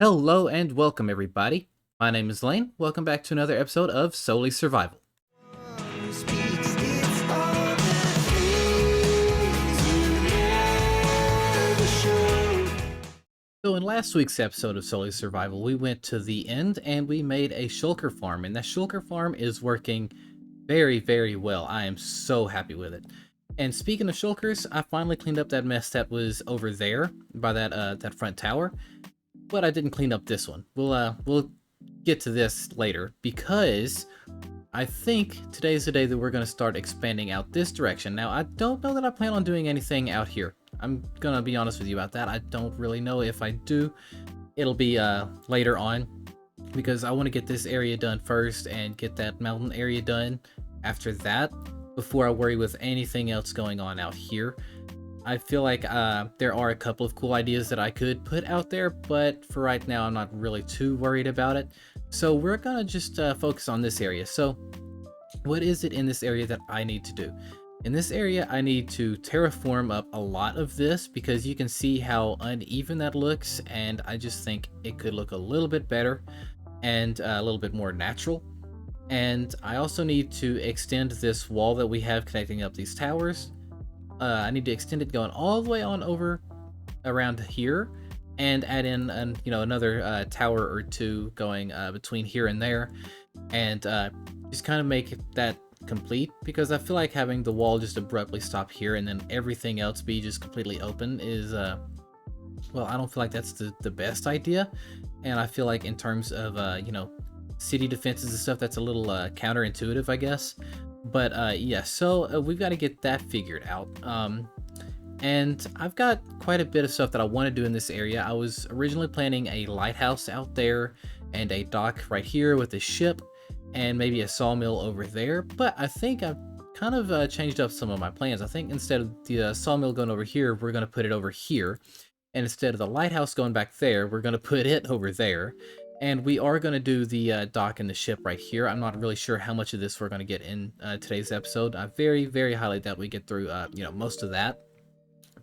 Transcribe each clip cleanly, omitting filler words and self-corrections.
Hello and welcome, everybody. My name is Lane. Welcome back to another episode of Solely Survival. So in last week's episode of Solely Survival, we went to the end and we made a shulker farm, and that shulker farm is working very, very well. I am so happy with it. And speaking of shulkers, I finally cleaned up that mess that was over there by that front tower, but I didn't clean up this one. We'll get to this later because I think today's the day that we're going to start expanding out this direction. Now, I don't know that I plan on doing anything out here. I'm going to be honest with you about that. I don't really know. If I do, it'll be later on because I want to get this area done first and get that mountain area done after that before I worry with anything else going on out here. I feel like there are a couple of cool ideas that I could put out there, but for right now, I'm not really too worried about it. So we're gonna just focus on this area. So what is it in this area that I need to do? In this area, I need to terraform up a lot of this because you can see how uneven that looks, and I just think it could look a little bit better and a little bit more natural. And I also need to extend this wall that we have connecting up these towers. I need to extend it going all the way on over around here and add in another tower or two going between here and there, and just kind of make that complete, because I feel like having the wall just abruptly stop here and then everything else be just completely open is well, I don't feel like that's the best idea. And I feel like in terms of city defenses and stuff, that's a little counterintuitive, I guess. But yeah, so we've got to get that figured out. And I've got quite a bit of stuff that I want to do in this area. I was originally planning a lighthouse out there and a dock right here with a ship and maybe a sawmill over there. But I think I've kind of changed up some of my plans. I think instead of the sawmill going over here, we're going to put it over here. And instead of the lighthouse going back there, we're going to put it over there. And we are going to do the dock and the ship right here. I'm not really sure how much of this we're going to get in today's episode. I very, very highly doubt we get through, most of that.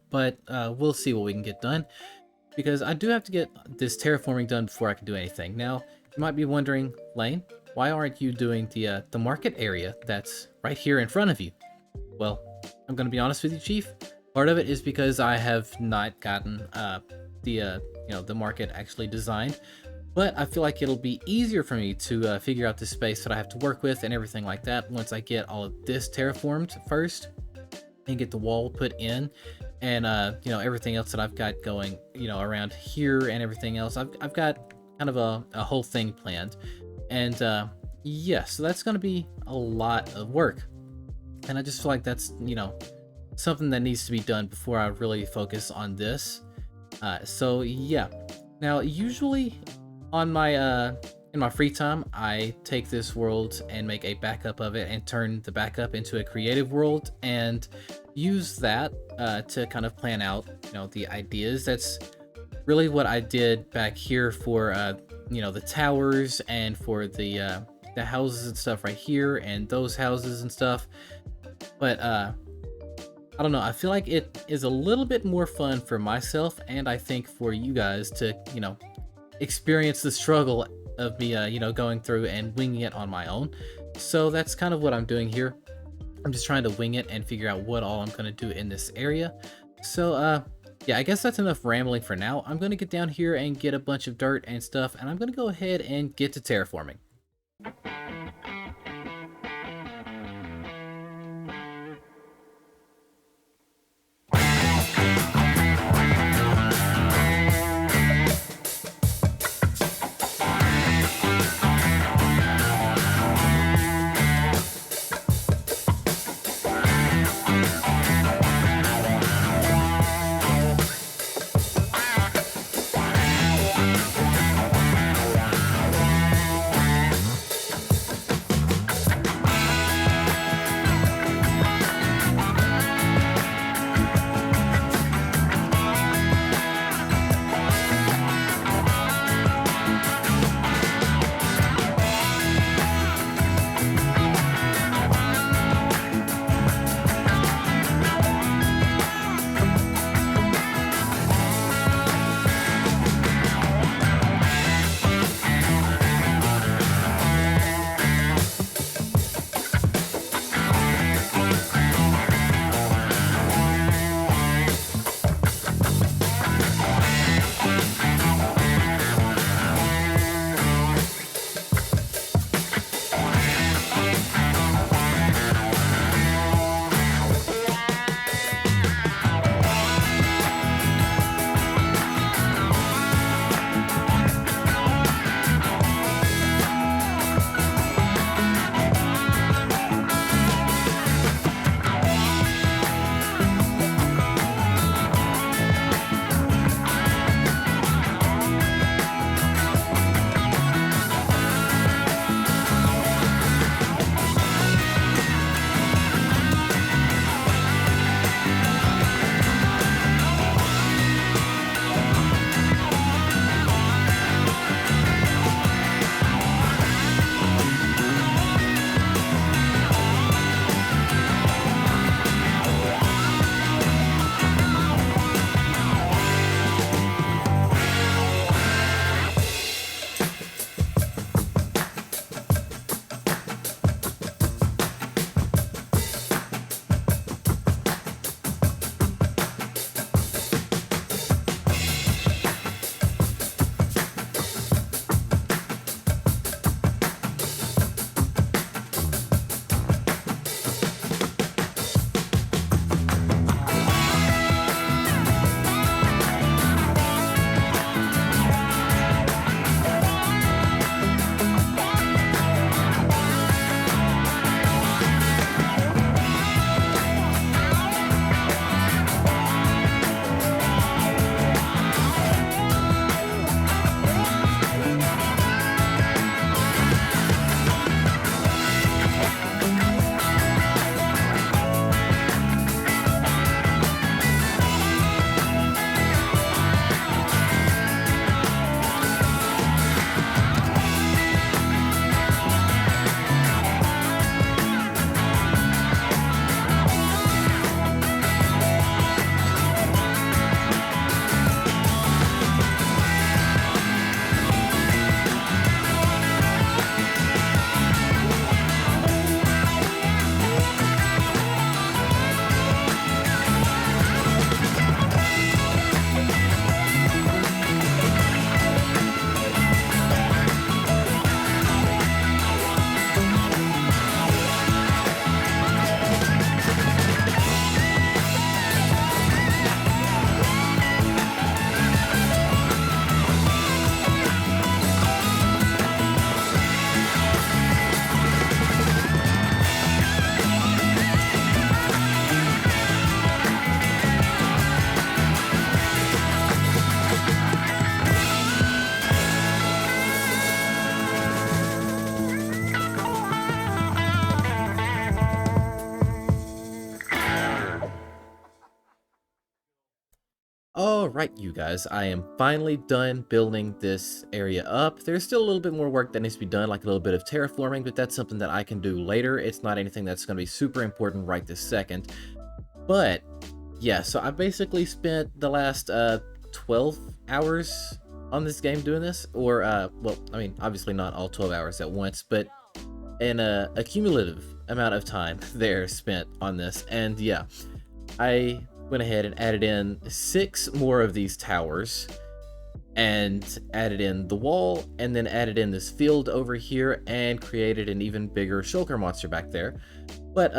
But we'll see what we can get done, because I do have to get this terraforming done before I can do anything. Now, you might be wondering, Lane, why aren't you doing the market area that's right here in front of you? Well, I'm going to be honest with you, Chief. Part of it is because I have not gotten the market actually designed. But I feel like it'll be easier for me to figure out the space that I have to work with and everything like that once I get all of this terraformed first and get the wall put in, and everything else that I've got going around here and everything else. I've got kind of a whole thing planned, and yeah, so that's going to be a lot of work, and I just feel like that's something that needs to be done before I really focus on this. So yeah, now usually on my in my free time, I take this world and make a backup of it and turn the backup into a creative world and use that to kind of plan out the ideas. That's really what I did back here for the towers and for the houses and stuff right here and those houses and stuff. But I don't know, I feel like it is a little bit more fun for myself, and I think for you guys to experience the struggle of me going through and winging it on my own. So that's kind of what I'm doing here. I'm just trying to wing it and figure out what all I'm going to do in this area. So yeah, I guess that's enough rambling for now. I'm going to get down here and get a bunch of dirt and stuff, and I'm going to go ahead and get to terraforming. Alright, you guys, I am finally done building this area up. There's still a little bit more work that needs to be done, like a little bit of terraforming, but that's something that I can do later. It's not anything that's going to be super important right this second. But, yeah, so I basically spent the last 12 hours on this game doing this. Or, well, I mean, obviously not all 12 hours at once, but an accumulative amount of time there spent on this. And, yeah, I went ahead and added in 6 more of these towers and added in the wall, and then added in this field over here and created an even bigger shulker monster back there. But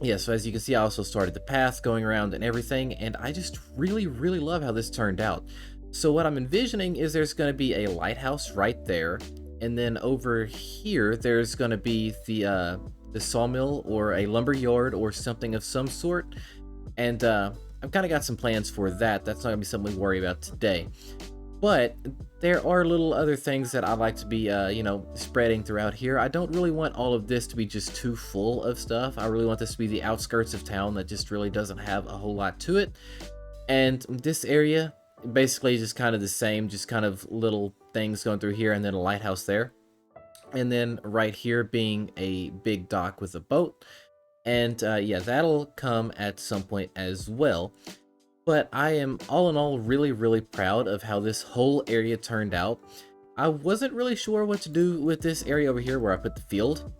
yeah, so as you can see, I also started the path going around and everything, and I just really love how this turned out. So what I'm envisioning is there's going to be a lighthouse right there, and then over here there's going to be the sawmill or a lumber yard or something of some sort. And I've kind of got some plans for that. That's not going to be something we worry about today. But there are little other things that I like to be, you know, spreading throughout here. I don't really want all of this to be just too full of stuff. I really want this to be the outskirts of town that just really doesn't have a whole lot to it. And this area, basically just kind of the same, just kind of little things going through here, and then a lighthouse there. And then right here being a big dock with a boat. And yeah, that'll come at some point as well. But I am all in all really proud of how this whole area turned out. I wasn't really sure what to do with this area over here where I put the field.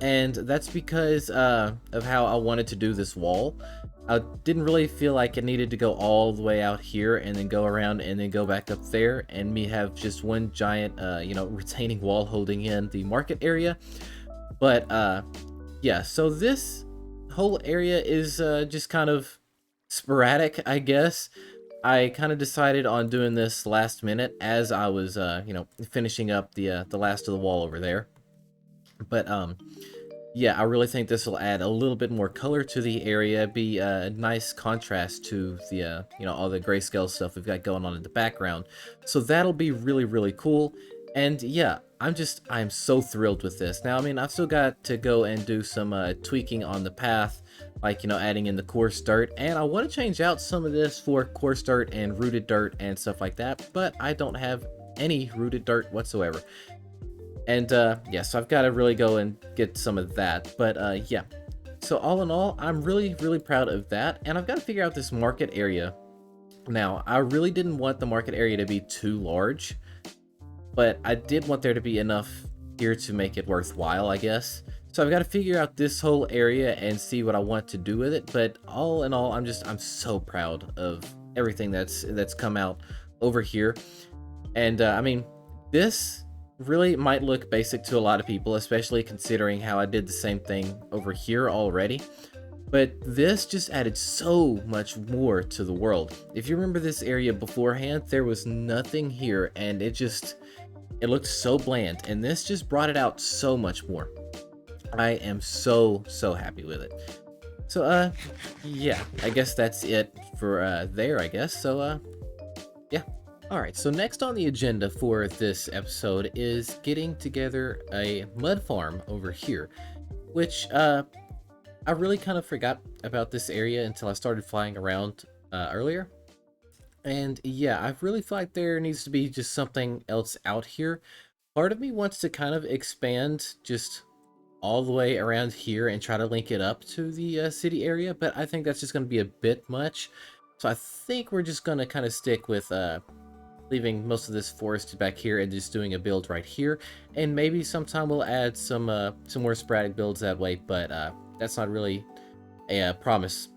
And that's because of how I wanted to do this wall. I didn't really feel like it needed to go all the way out here and then go around and then go back up there and me have just one giant, you know, retaining wall holding in the market area. But yeah, so this whole area is just kind of sporadic, I guess. I kind of decided on doing this last minute as I was, you know, finishing up the last of the wall over there. But yeah, I really think this will add a little bit more color to the area, be a nice contrast to the, you know, all the grayscale stuff we've got going on in the background. So that'll be really cool. And yeah, I'm so thrilled with this. Now, I mean, I've still got to go and do some tweaking on the path, like, you know, adding in the coarse dirt, and I want to change out some of this for coarse dirt and rooted dirt and stuff like that, but I don't have any rooted dirt whatsoever. And yeah, so I've got to really go and get some of that. But yeah, so all in all, I'm really proud of that, and I've got to figure out this market area. Now, I really didn't want the market area to be too large, but I did want there to be enough here to make it worthwhile, I guess. So I've got to figure out this whole area and see what I want to do with it. But all in all, I'm so proud of everything that's come out over here. And I mean, this really might look basic to a lot of people, especially considering how I did the same thing over here already. But this just added so much more to the world. If you remember this area beforehand, there was nothing here, and it looked so bland, and this just brought it out so much more. I am so happy with it. So yeah, I guess that's it for there, I guess. So yeah. Alright, so next on the agenda for this episode is getting together a mud farm over here, which I really kind of forgot about this area until I started flying around earlier. And yeah, I really feel like there needs to be just something else out here. Part of me wants to kind of expand just all the way around here and try to link it up to the city area, but I think that's just going to be a bit much. So I think we're just going to kind of stick with leaving most of this forest back here and just doing a build right here. And maybe sometime we'll add some more sporadic builds that way, but that's not really a promise.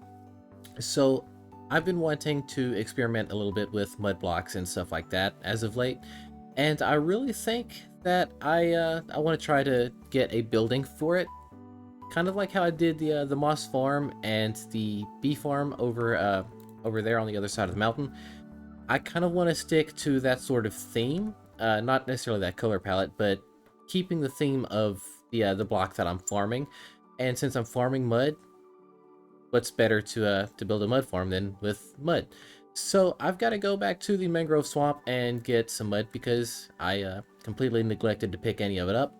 So I've been wanting to experiment a little bit with mud blocks and stuff like that as of late, and I really think that I want to try to get a building for it, kind of like how I did the moss farm and the bee farm over there on the other side of the mountain. I kind of want to stick to that sort of theme, not necessarily that color palette, but keeping the theme of the block that I'm farming. And since I'm farming mud, what's better to build a mud farm than with mud? So I've got to go back to the mangrove swamp and get some mud because I completely neglected to pick any of it up.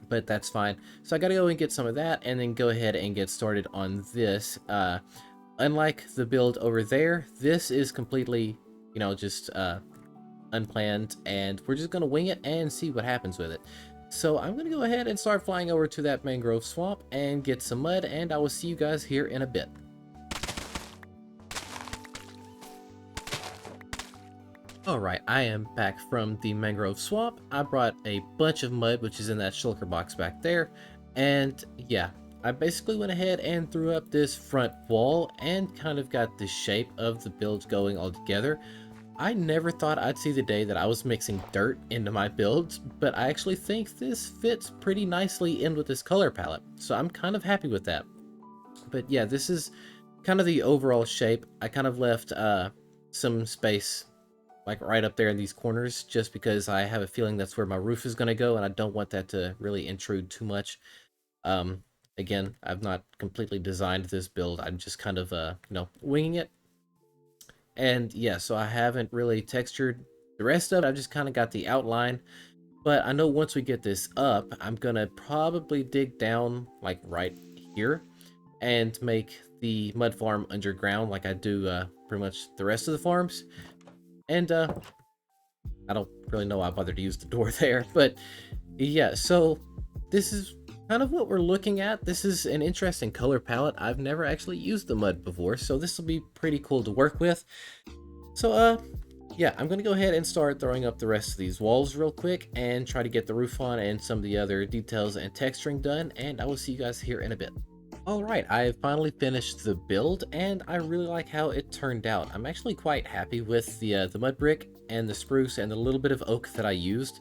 But that's fine. So I got to go and get some of that and then go ahead and get started on this. Unlike the build over there, this is completely, just unplanned, and we're just gonna wing it and see what happens with it. So I'm gonna go ahead and start flying over to that mangrove swamp and get some mud, and I will see you guys here in a bit. Alright, I am back from the mangrove swamp. I brought a bunch of mud, which is in that shulker box back there, and yeah, I basically went ahead and threw up this front wall and kind of got the shape of the build going all together. I never thought I'd see the day that I was mixing dirt into my builds, but I actually think this fits pretty nicely in with this color palette, so I'm kind of happy with that. But yeah, this is kind of the overall shape. I kind of left some space like right up there in these corners just because I have a feeling that's where my roof is going to go, and I don't want that to really intrude too much. Um, Again, I've not completely designed this build. I'm just kind of, winging it. And yeah, so I haven't really textured the rest of it. I've just kind of got the outline. But I know once we get this up, I'm going to probably dig down like right here and make the mud farm underground like I do pretty much the rest of the farms. And I don't really know why I bothered to use the door there. But yeah, so this is kind of what we're looking at. This is an interesting color palette. I've never actually used the mud before, so this will be pretty cool to work with. So yeah, I'm gonna go ahead and start throwing up the rest of these walls real quick and try to get the roof on and some of the other details and texturing done, and I will see you guys here in a bit. Alright, I have finally finished the build, and I really like how it turned out. I'm actually quite happy with the mud brick and the spruce and the little bit of oak that I used.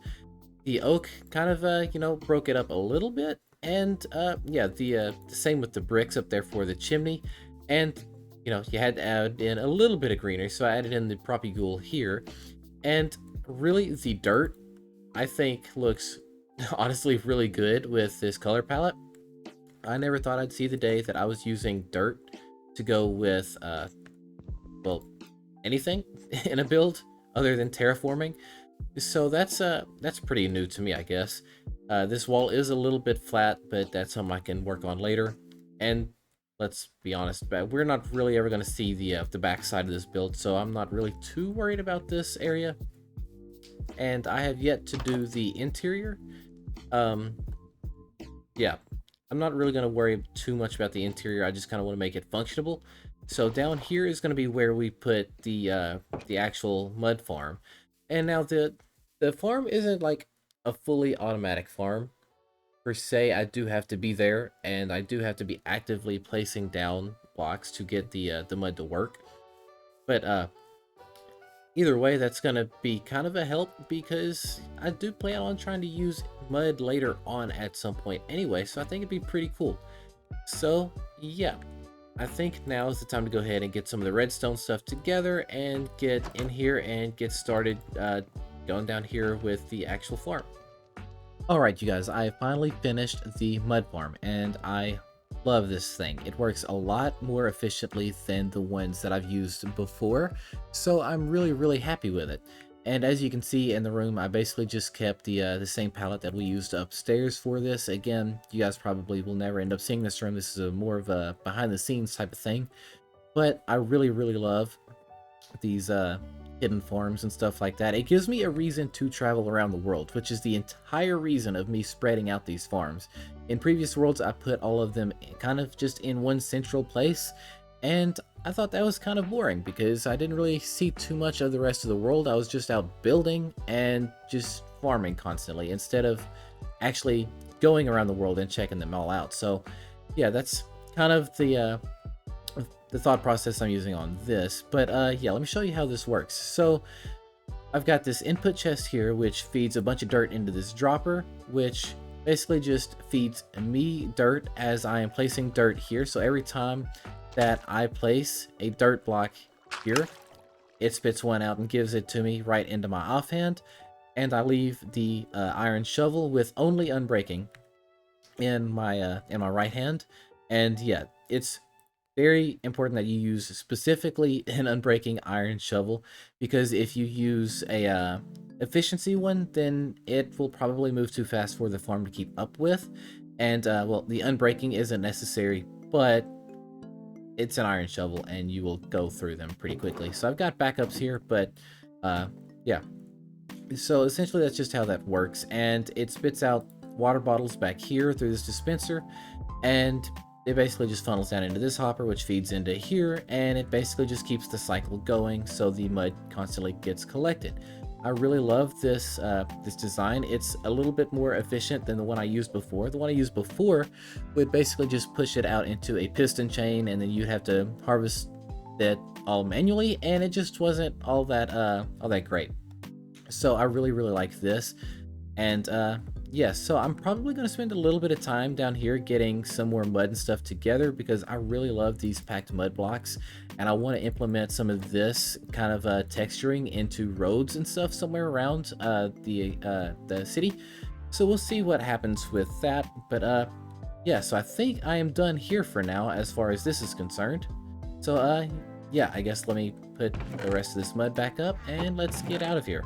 The oak kind of, broke it up a little bit, and yeah, the same with the bricks up there for the chimney, and you had to add in a little bit of greenery, so I added in the propagule here, and really the dirt I think looks honestly really good with this color palette. I never thought I'd see the day that I was using dirt to go with well, anything in a build other than terraforming. So that's pretty new to me, I guess. This wall is a little bit flat, but that's something I can work on later. And let's be honest, but we're not really ever going to see the back side of this build, so I'm not really too worried about this area. And I have yet to do the interior. Yeah, I'm not really going to worry too much about the interior. I just kind of want to make it functionable. So down here is going to be where we put the actual mud farm. And now the farm isn't like a fully automatic farm per se. I do have to be there, and I do have to be actively placing down blocks to get the mud to work. But either way, that's gonna be kind of a help because I do plan on trying to use mud later on at some point anyway. So I think it'd be pretty cool. So yeah, I think now is the time to go ahead and get some of the redstone stuff together and get in here and get started going down here with the actual farm. Alright you guys, I finally finished the mud farm, and I love this thing. It works a lot more efficiently than the ones that I've used before, so I'm really happy with it. And as you can see in the room, I basically just kept the same palette that we used upstairs for this. Again, you guys probably will never end up seeing this room. This is more of a behind the scenes type of thing. But I really love these hidden farms and stuff like that. It gives me a reason to travel around the world, which is the entire reason of me spreading out these farms. In previous worlds, I put all of them kind of just in one central place, and I thought that was kind of boring because I didn't really see too much of the rest of the world. I was just out building and just farming constantly instead of actually going around the world and checking them all out. So yeah, that's kind of the thought process I'm using on this. But yeah, let me show you how this works. So I've got this input chest here, which feeds a bunch of dirt into this dropper, which basically just feeds me dirt as I am placing dirt here. So every time that I place a dirt block here, it spits one out and gives it to me right into my offhand. And I leave the iron shovel with only unbreaking in my right hand. And yeah, it's very important that you use specifically an unbreaking iron shovel, because if you use a efficiency one, then it will probably move too fast for the farm to keep up with. And well, the unbreaking isn't necessary, but it's an iron shovel and you will go through them pretty quickly. So I've got backups here, but yeah. So essentially that's just how that works, and it spits out water bottles back here through this dispenser, and it basically just funnels down into this hopper, which feeds into here, and it basically just keeps the cycle going so the mud constantly gets collected. I really love this design. It's a little bit more efficient than the one I used before. The one I used before would basically just push it out into a piston chain, and then you'd have to harvest that all manually, and it just wasn't all that great. So I really like this. And yeah, so I'm probably going to spend a little bit of time down here getting some more mud and stuff together, because I really love these packed mud blocks, and I want to implement some of this kind of texturing into roads and stuff somewhere around the city. So we'll see what happens with that. But yeah, so I think I am done here for now as far as this is concerned. So yeah, I guess let me put the rest of this mud back up and let's get out of here.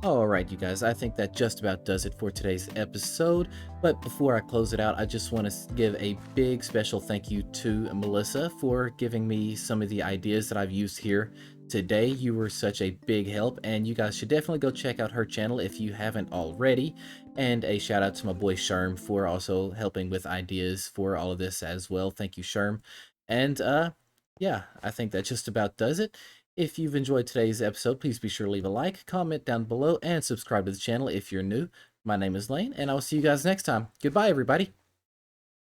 Alright, you guys, I think that just about does it for today's episode. But before I close it out, I just want to give a big special thank you to Melissa for giving me some of the ideas that I've used here today. You were such a big help, and you guys should definitely go check out her channel if you haven't already. And a shout out to my boy Sherm for also helping with ideas for all of this as well. Thank you, Sherm. And yeah, I think that just about does it. If you've enjoyed today's episode, please be sure to leave a like, comment down below, and subscribe to the channel if you're new. My name is Lane, and I will see you guys next time. Goodbye, everybody.